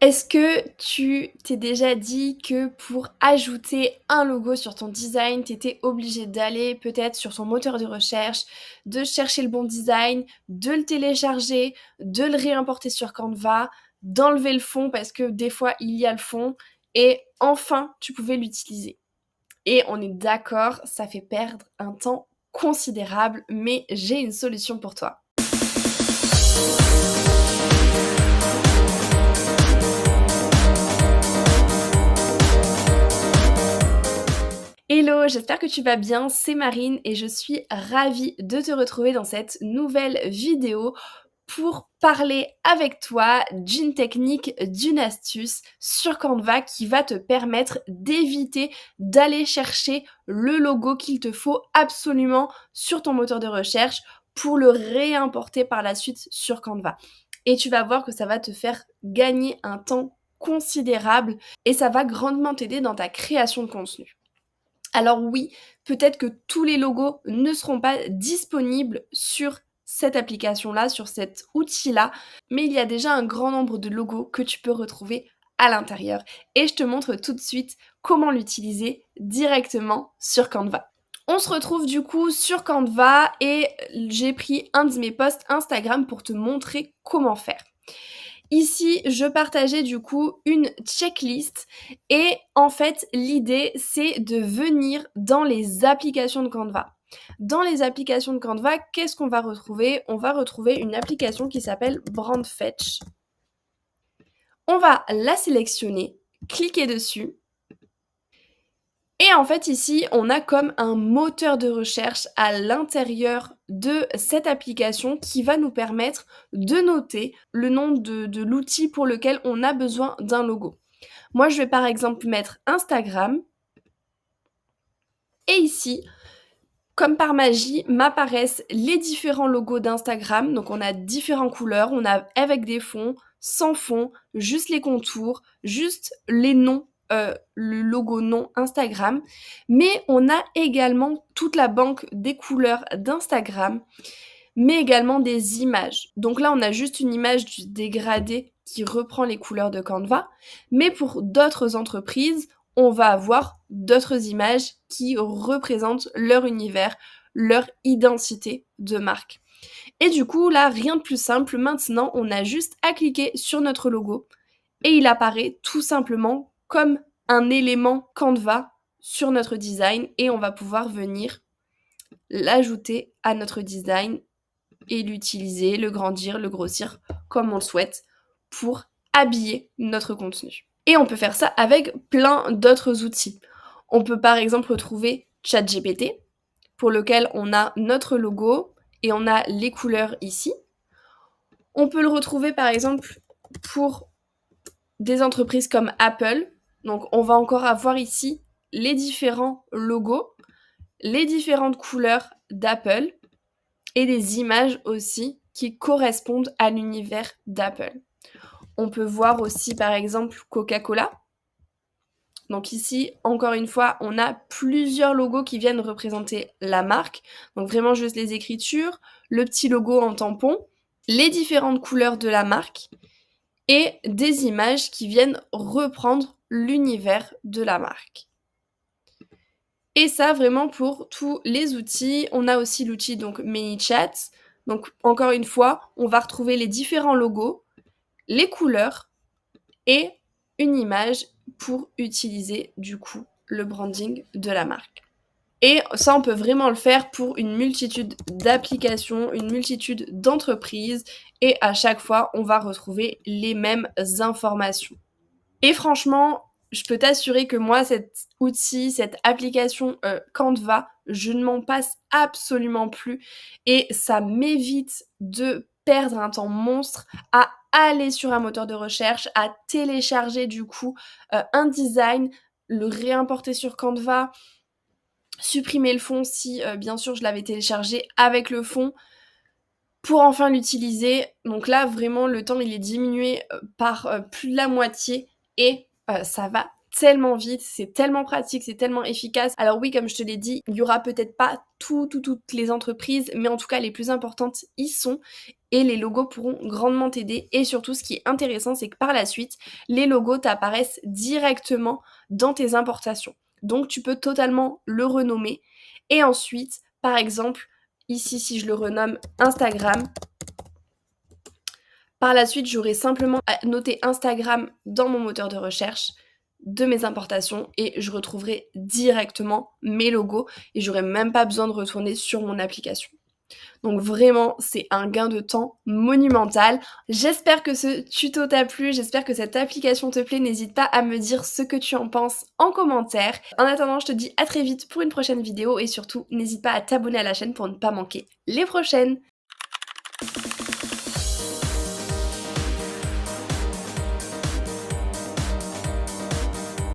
Est-ce que tu t'es déjà dit que pour ajouter un logo sur ton design, tu étais obligé d'aller peut-être sur ton moteur de recherche, de chercher le bon design, de le télécharger, de le réimporter sur Canva, d'enlever le fond parce que des fois il y a le fond et enfin tu pouvais l'utiliser. Et on est d'accord, ça fait perdre un temps considérable, mais j'ai une solution pour toi. Hello, j'espère que tu vas bien, c'est Marine et je suis ravie de te retrouver dans cette nouvelle vidéo pour parler avec toi d'une technique, d'une astuce sur Canva qui va te permettre d'éviter d'aller chercher le logo qu'il te faut absolument sur ton moteur de recherche pour le réimporter par la suite sur Canva. Et tu vas voir que ça va te faire gagner un temps considérable et ça va grandement t'aider dans ta création de contenu. Alors oui, peut-être que tous les logos ne seront pas disponibles sur cette application-là, sur cet outil-là, mais il y a déjà un grand nombre de logos que tu peux retrouver à l'intérieur. Et je te montre tout de suite comment l'utiliser directement sur Canva. On se retrouve du coup sur Canva et j'ai pris un de mes posts Instagram pour te montrer comment faire. Ici, je partageais du coup une checklist et en fait, l'idée, c'est de venir dans les applications de Canva. Dans les applications de Canva, qu'est-ce qu'on va retrouver? On va retrouver une application qui s'appelle Brandfetch. On va la sélectionner, cliquer dessus. Et en fait, ici, on a comme un moteur de recherche à l'intérieur de cette application qui va nous permettre de noter le nom de l'outil pour lequel on a besoin d'un logo. Moi, je vais par exemple mettre Instagram. Et ici, comme par magie, m'apparaissent les différents logos d'Instagram. Donc, on a différentes couleurs. On a avec des fonds, sans fond, juste les contours, juste les noms. Le logo nom Instagram, mais on a également toute la banque des couleurs d'Instagram, mais également des images. Donc là, on a juste une image du dégradé qui reprend les couleurs de Canva, mais pour d'autres entreprises, on va avoir d'autres images qui représentent leur univers, leur identité de marque. Et du coup, là, rien de plus simple, maintenant, on a juste à cliquer sur notre logo et il apparaît tout simplement comme un élément Canva sur notre design et on va pouvoir venir l'ajouter à notre design et l'utiliser, le grandir, le grossir comme on le souhaite pour habiller notre contenu. Et on peut faire ça avec plein d'autres outils. On peut par exemple retrouver ChatGPT pour lequel on a notre logo et on a les couleurs ici. On peut le retrouver par exemple pour des entreprises comme Apple. Donc on va encore avoir ici les différents logos, les différentes couleurs d'Apple et des images aussi qui correspondent à l'univers d'Apple. On peut voir aussi par exemple Coca-Cola. Donc ici, encore une fois, on a plusieurs logos qui viennent représenter la marque. Donc vraiment juste les écritures, le petit logo en tampon, les différentes couleurs de la marque et des images qui viennent reprendre l'univers de la marque. Et ça vraiment pour tous les outils. On a aussi l'outil donc ManyChat. Donc encore une fois, on va retrouver les différents logos, les couleurs et une image pour utiliser du coup le branding de la marque. Et ça, on peut vraiment le faire pour une multitude d'applications, une multitude d'entreprises et à chaque fois, on va retrouver les mêmes informations. Et franchement, je peux t'assurer que moi, cet outil, cette application Canva, je ne m'en passe absolument plus et ça m'évite de perdre un temps monstre à aller sur un moteur de recherche, à télécharger du coup un design, le réimporter sur Canva, supprimer le fond si bien sûr je l'avais téléchargé avec le fond pour enfin l'utiliser. Donc là vraiment le temps il est diminué par plus de la moitié et ça va tellement vite, c'est tellement pratique, c'est tellement efficace. Alors oui, comme je te l'ai dit, il y aura peut-être pas toutes les entreprises, mais en tout cas les plus importantes y sont. et les logos pourront grandement t'aider. Et surtout, ce qui est intéressant, c'est que par la suite, les logos t'apparaissent directement dans tes importations. Donc tu peux totalement le renommer. Et ensuite, par exemple, ici, si je le renomme Instagram, par la suite, j'aurai simplement à noter Instagram dans mon moteur de recherche de mes importations et je retrouverai directement mes logos et j'aurai même pas besoin de retourner sur mon application. Donc vraiment, c'est un gain de temps monumental. J'espère que ce tuto t'a plu, j'espère que cette application te plaît. N'hésite pas à me dire ce que tu en penses en commentaire. En attendant, je te dis à très vite pour une prochaine vidéo et surtout, n'hésite pas à t'abonner à la chaîne pour ne pas manquer les prochaines.